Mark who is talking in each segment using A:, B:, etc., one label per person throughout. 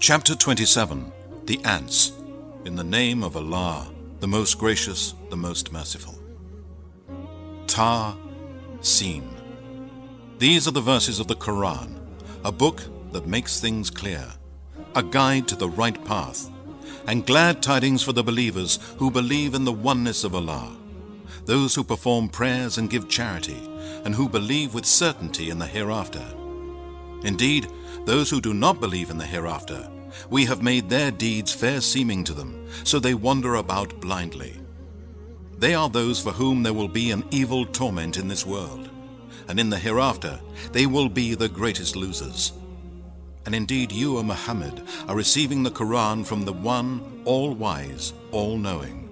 A: Chapter 27. The Ants. In the name of Allah, the most gracious, the most merciful. Ta-Sin. These are the verses of the Quran, a book that makes things clear, a guide to the right path, and glad tidings for the believers who believe in the oneness of Allah, those who perform prayers and give charity, and who believe with certainty in the hereafter. Indeed, those who do not believe in the hereafter, we have made their deeds fair seeming to them, so they wander about blindly. They are those for whom there will be an evil torment in this world, and in the hereafter they will be the greatest losers. And indeed you, O Muhammad, are receiving the Quran from the One, all-wise, all-knowing.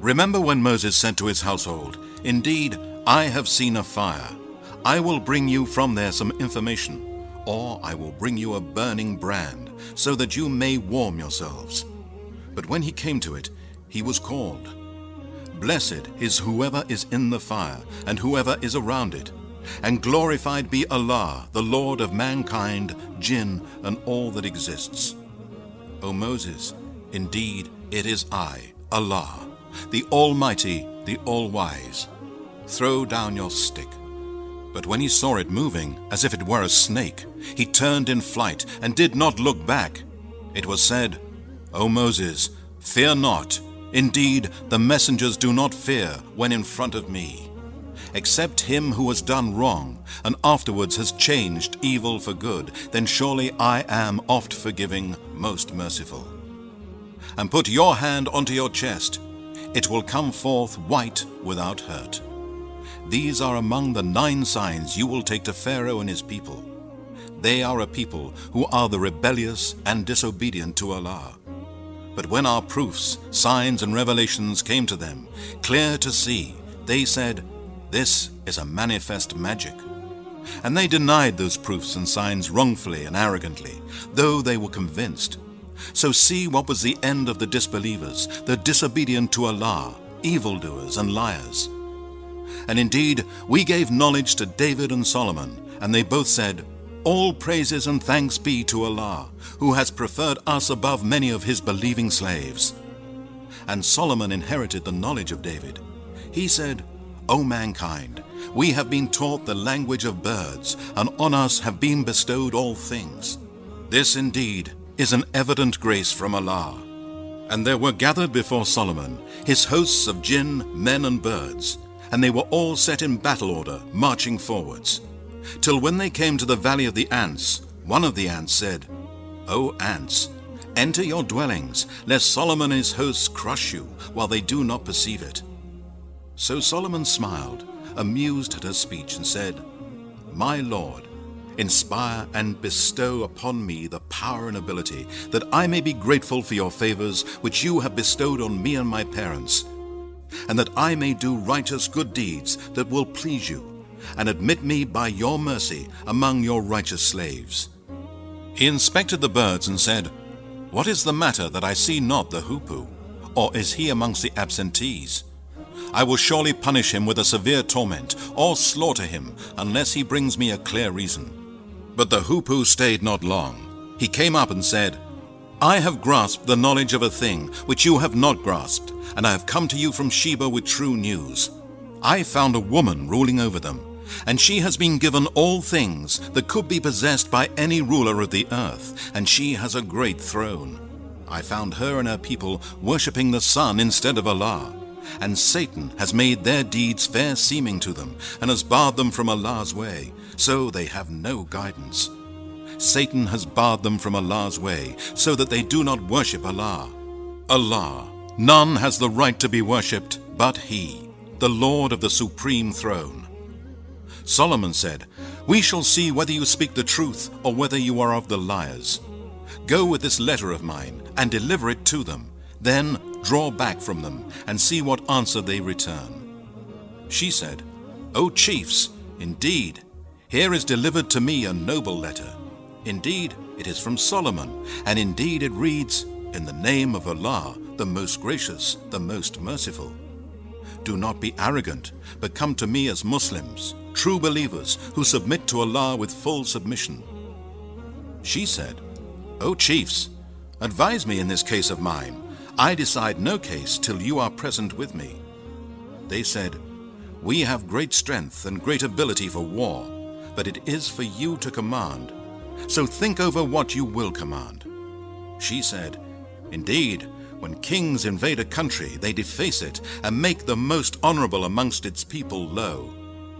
A: Remember when Moses said to his household, "Indeed, I have seen a fire. I will bring you from there some information, or I will bring you a burning brand, so that you may warm yourselves." But when he came to it, he was called. Blessed is whoever is in the fire, and whoever is around it. And glorified be Allah, the Lord of mankind, Djinn, and all that exists. O Moses, indeed it is I, Allah, the Almighty, the All-Wise. Throw down your stick. But when he saw it moving, as if it were a snake, he turned in flight and did not look back. It was said, "O Moses, fear not. Indeed, the messengers do not fear when in front of me, except him who has done wrong, and afterwards has changed evil for good. Then surely I am oft forgiving, most merciful. And put your hand onto your chest. It will come forth white without hurt. These are among the 9 signs you will take to Pharaoh and his people. They are a people who are the rebellious and disobedient to Allah. But when our proofs, signs, and revelations came to them, clear to see, they said, 'This is a manifest magic.' And they denied those proofs and signs wrongfully and arrogantly, though they were convinced. So see what was the end of the disbelievers, the disobedient to Allah, evildoers and liars. And indeed, we gave knowledge to David and Solomon, and they both said, 'All praises and thanks be to Allah, who has preferred us above many of his believing slaves.' And Solomon inherited the knowledge of David. He said, 'O mankind, we have been taught the language of birds, and on us have been bestowed all things. This indeed is an evident grace from Allah.' And there were gathered before Solomon his hosts of jinn, men and birds, and they were all set in battle order, marching forwards. Till when they came to the valley of the ants, one of the ants said, 'O ants, enter your dwellings, lest Solomon and his hosts crush you, while they do not perceive it.' So Solomon smiled, amused at her speech, and said, 'My Lord, inspire and bestow upon me the power and ability, that I may be grateful for your favors which you have bestowed on me and my parents, and that I may do righteous good deeds that will please you, and admit me by your mercy among your righteous slaves.' He inspected the birds and said, 'What is the matter that I see not the hoopoe? Or is he amongst the absentees? I will surely punish him with a severe torment, or slaughter him, unless he brings me a clear reason.' But the hoopoe stayed not long. He came up and said, 'I have grasped the knowledge of a thing which you have not grasped, and I have come to you from Sheba with true news. I found a woman ruling over them, and she has been given all things that could be possessed by any ruler of the earth, and she has a great throne. I found her and her people worshipping the sun instead of Allah, and Satan has made their deeds fair seeming to them, and has barred them from Allah's way, so they have no guidance. Satan has barred them from Allah's way, so that they do not worship Allah. Allah, none has the right to be worshipped but He, the Lord of the supreme throne.' Solomon said, 'We shall see whether you speak the truth or whether you are of the liars. Go with this letter of mine and deliver it to them. Then draw back from them and see what answer they return.' She said, 'O chiefs, indeed, here is delivered to me a noble letter. Indeed, it is from Solomon, and indeed it reads, "In the name of Allah, the most gracious, the most merciful. Do not be arrogant, but come to me as Muslims, true believers who submit to Allah with full submission." She said, "O chiefs, advise me in this case of mine. I decide no case till you are present with me." They said, "We have great strength and great ability for war, but it is for you to command. So think over what you will command." She said, "Indeed, when kings invade a country, they deface it and make the most honorable amongst its people low.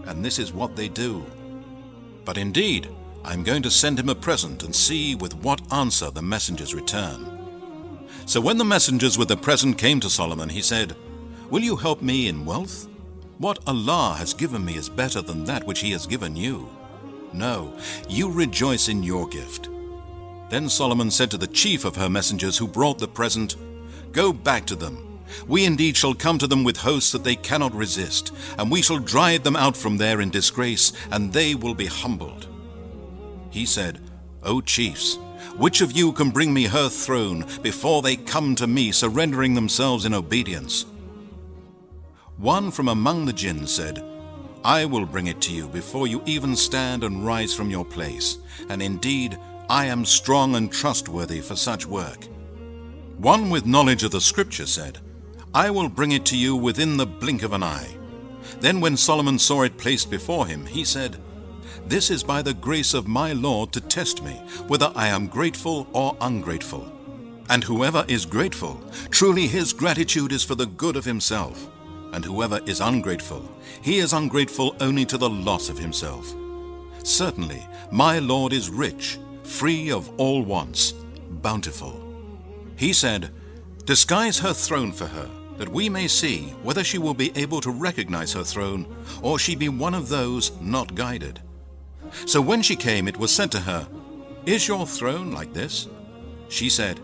A: And this is what they do. But indeed, I am going to send him a present and see with what answer the messengers return." So when the messengers with the present came to Solomon, he said, "Will you help me in wealth? What Allah has given me is better than that which he has given you. No, you rejoice in your gift." Then Solomon said to the chief of her messengers who brought the present, "Go back to them. We indeed shall come to them with hosts that they cannot resist, and we shall drive them out from there in disgrace, and they will be humbled." He said, "O chiefs, which of you can bring me her throne before they come to me, surrendering themselves in obedience?" One from among the Djinn said, "I will bring it to you before you even stand and rise from your place, and indeed I am strong and trustworthy for such work." One with knowledge of the scripture said, "I will bring it to you within the blink of an eye." Then when Solomon saw it placed before him, he said, "This is by the grace of my Lord to test me, whether I am grateful or ungrateful. And whoever is grateful, truly his gratitude is for the good of himself. And whoever is ungrateful, he is ungrateful only to the loss of himself. Certainly, my Lord is rich, free of all wants, bountiful." He said, "Disguise her throne for her, that we may see whether she will be able to recognize her throne, or she be one of those not guided." So when she came, it was said to her, "Is your throne like this?" She said,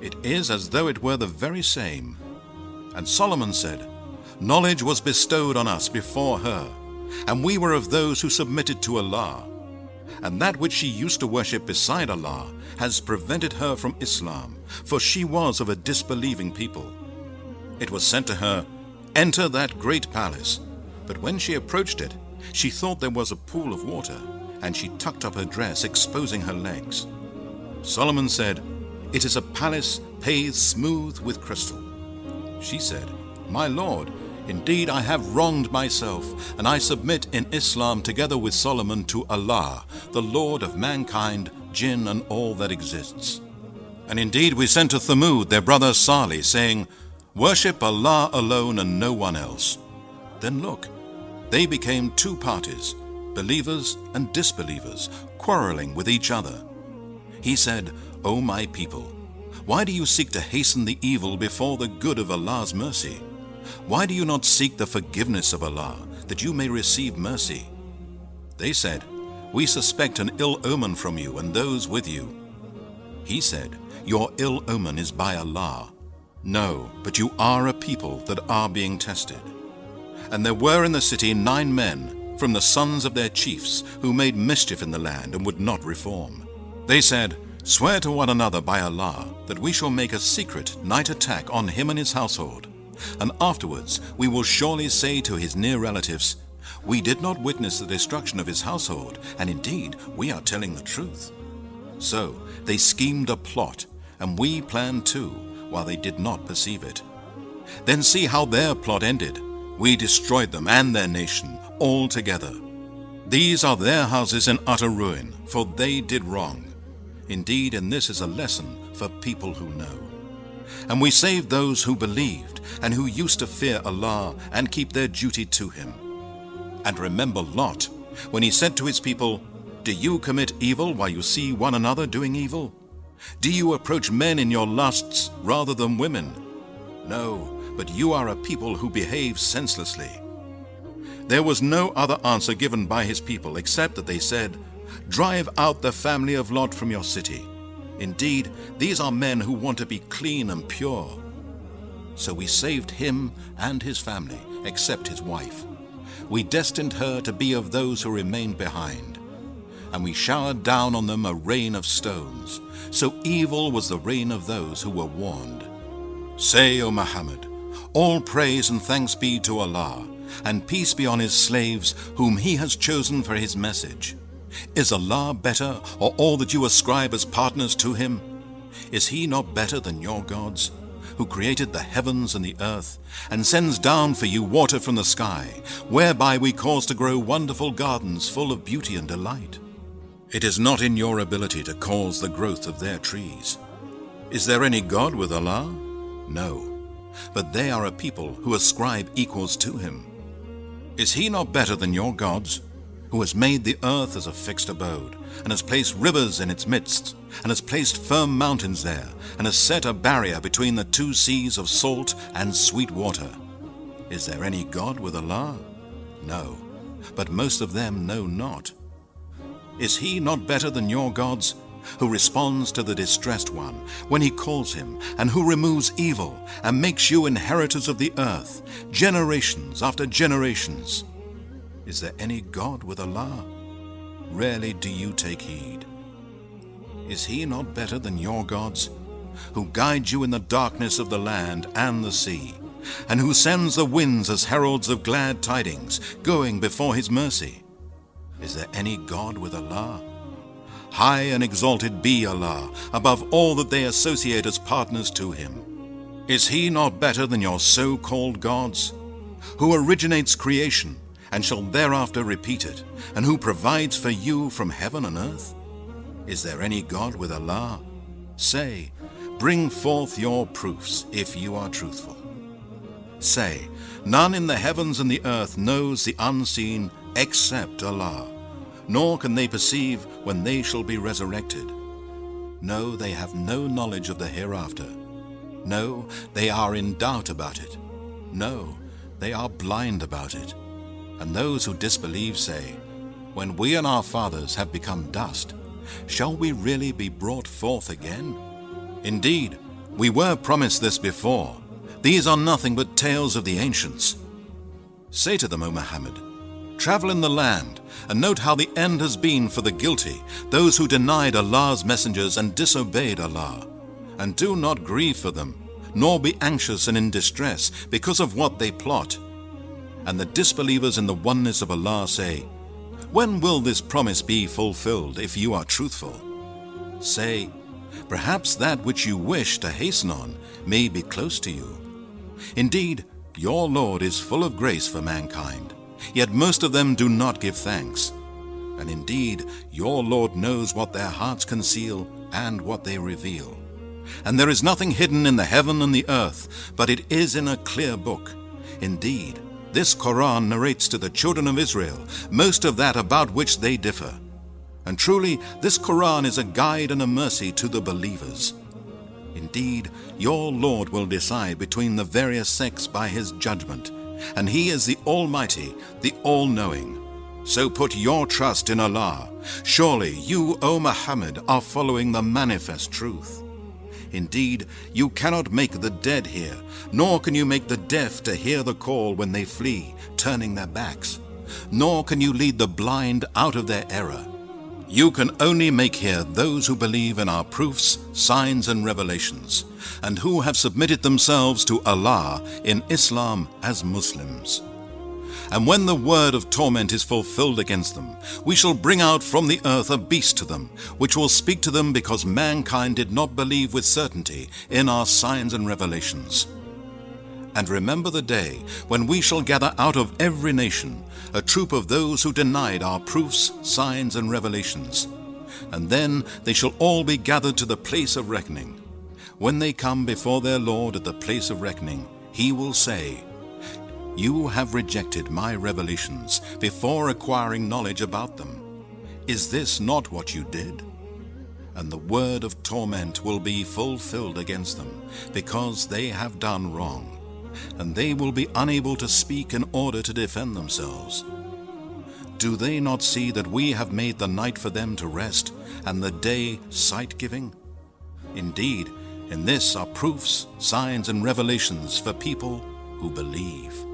A: "It is as though it were the very same." And Solomon said, "Knowledge was bestowed on us before her, and we were of those who submitted to Allah. And that which she used to worship beside Allah has prevented her from Islam, for she was of a disbelieving people. It was said to her, 'Enter that great palace.' But when she approached it, she thought there was a pool of water, and she tucked up her dress, exposing her legs. Solomon said, 'It is a palace paved smooth with crystal.' She said, 'My Lord, indeed I have wronged myself, and I submit in Islam together with Solomon to Allah, the Lord of mankind, Jinn, and all that exists. And indeed we sent to Thamud their brother Salih, saying, Worship Allah alone and no one else. Then look, they became two parties, believers and disbelievers, quarreling with each other. He said, O my people, why do you seek to hasten the evil before the good of Allah's mercy? Why do you not seek the forgiveness of Allah, that you may receive mercy? They said, We suspect an ill omen from you and those with you. He said, Your ill omen is by Allah. No, but you are a people that are being tested. And there were in the city 9 men from the sons of their chiefs who made mischief in the land and would not reform. They said, Swear to one another by Allah that we shall make a secret night attack on him and his household, and afterwards we will surely say to his near relatives, We did not witness the destruction of his household, and indeed we are telling the truth. So they schemed a plot, and we planned too, while they did not perceive it. Then see how their plot ended. We destroyed them and their nation altogether. These are their houses in utter ruin, for they did wrong. Indeed, and this is a lesson for people who know. And we saved those who believed and who used to fear Allah and keep their duty to him. And remember Lot, when he said to his people, Do you commit evil while you see one another doing evil? Do you approach men in your lusts rather than women? No, but you are a people who behave senselessly. There was no other answer given by his people except that they said, Drive out the family of Lot from your city. Indeed, these are men who want to be clean and pure. So we saved him and his family, except his wife. We destined her to be of those who remained behind. And we showered down on them a rain of stones. So evil was the rain of those who were warned. Say, O Muhammad, all praise and thanks be to Allah, and peace be on his slaves whom he has chosen for his message. Is Allah better, or all that you ascribe as partners to him? Is he not better than your gods, who created the heavens and the earth, and sends down for you water from the sky, whereby we cause to grow wonderful gardens full of beauty and delight? It is not in your ability to cause the growth of their trees. Is there any God with Allah? No, but they are a people who ascribe equals to him. Is he not better than your gods, who has made the earth as a fixed abode, and has placed rivers in its midst, and has placed firm mountains there, and has set a barrier between the two seas of salt and sweet water? Is there any God with Allah? No, but most of them know not. Is he not better than your gods, who responds to the distressed one when he calls him, and who removes evil and makes you inheritors of the earth, generations after generations? Is there any God with Allah? Rarely do you take heed. Is he not better than your gods, who guide you in the darkness of the land and the sea, and who sends the winds as heralds of glad tidings, going before his mercy? Is there any God with Allah? High and exalted be Allah, above all that they associate as partners to him. Is he not better than your so-called gods, who originates creation and shall thereafter repeat it, and who provides for you from heaven and earth? Is there any God with Allah? Say, bring forth your proofs if you are truthful. Say, none in the heavens and the earth knows the unseen except Allah, nor can they perceive when they shall be resurrected. No, they have no knowledge of the hereafter. No, they are in doubt about it. No, they are blind about it. And those who disbelieve say, when we and our fathers have become dust, shall we really be brought forth again? Indeed, we were promised this before. These are nothing but tales of the ancients. Say to them, O Muhammad, travel in the land, and note how the end has been for the guilty, those who denied Allah's messengers and disobeyed Allah. And do not grieve for them, nor be anxious and in distress because of what they plot. And the disbelievers in the oneness of Allah say, when will this promise be fulfilled if you are truthful? Say, perhaps that which you wish to hasten on may be close to you. Indeed, your Lord is full of grace for mankind, yet most of them do not give thanks. And indeed, your Lord knows what their hearts conceal and what they reveal. And there is nothing hidden in the heaven and the earth, but it is in a clear book. Indeed, this Quran narrates to the children of Israel most of that about which they differ. And truly, this Quran is a guide and a mercy to the believers. Indeed, your Lord will decide between the various sects by his judgment, and he is the Almighty, the All-Knowing. So put your trust in Allah. Surely you, O Muhammad, are following the manifest truth. Indeed, you cannot make the dead hear, nor can you make the deaf to hear the call when they flee, turning their backs. Nor can you lead the blind out of their error. You can only make hear those who believe in our proofs, signs and revelations, and who have submitted themselves to Allah in Islam as Muslims. And when the word of torment is fulfilled against them, we shall bring out from the earth a beast to them, which will speak to them because mankind did not believe with certainty in our signs and revelations. And remember the day when we shall gather out of every nation a troop of those who denied our proofs, signs and revelations. And then they shall all be gathered to the place of reckoning. When they come before their Lord at the place of reckoning, he will say, you have rejected my revelations before acquiring knowledge about them. Is this not what you did? And the word of torment will be fulfilled against them, because they have done wrong, and they will be unable to speak in order to defend themselves. Do they not see that we have made the night for them to rest, and the day sight-giving? Indeed, in this are proofs, signs, and revelations for people who believe.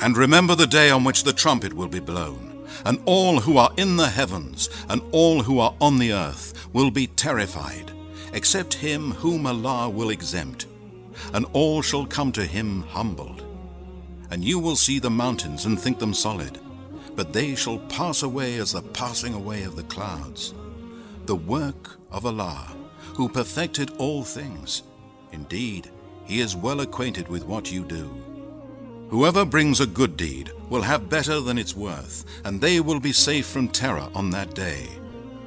A: And remember the day on which the trumpet will be blown, and all who are in the heavens and all who are on the earth will be terrified, except him whom Allah will exempt, and all shall come to him humbled. And you will see the mountains and think them solid, but they shall pass away as the passing away of the clouds. The work of Allah, who perfected all things. Indeed, he is well acquainted with what you do. Whoever brings a good deed will have better than its worth, and they will be safe from terror on that day.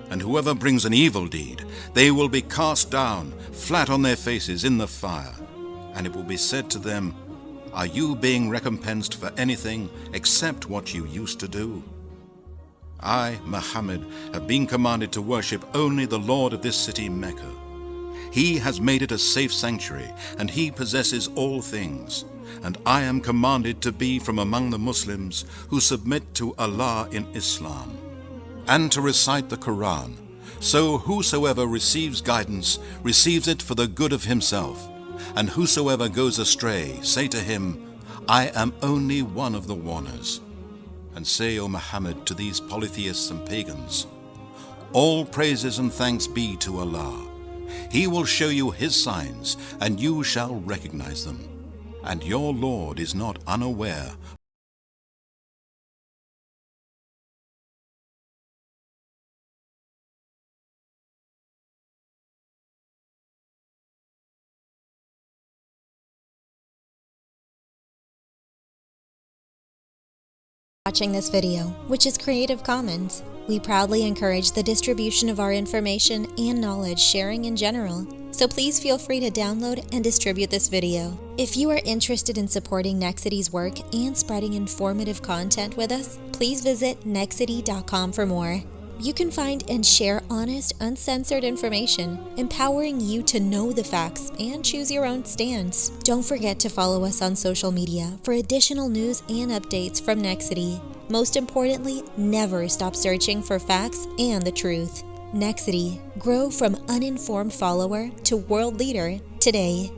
A: And whoever brings an evil deed, they will be cast down, flat on their faces in the fire. And it will be said to them, "Are you being recompensed for anything except what you used to do?" I, Muhammad, have been commanded to worship only the Lord of this city, Mecca. He has made it a safe sanctuary, and he possesses all things. And I am commanded to be from among the Muslims who submit to Allah in Islam, and to recite the Quran. So whosoever receives guidance receives it for the good of himself, and whosoever goes astray, say to him, "I am only one of the warners." And say, O Muhammad, to these polytheists and pagans, "All praises and thanks be to Allah. He will show you his signs, and you shall recognize them. And your Lord is not unaware."
B: Watching this video, which is Creative Commons. We proudly encourage the distribution of our information and knowledge sharing in general, so please feel free to download and distribute this video. If you are interested in supporting Nexity's work and spreading informative content with us, please visit nexity.com for more. You can find and share honest, uncensored information, empowering you to know the facts and choose your own stance. Don't forget to follow us on social media for additional news and updates from Nexity. Most importantly, never stop searching for facts and the truth. Nexity, grow from uninformed follower to world leader today.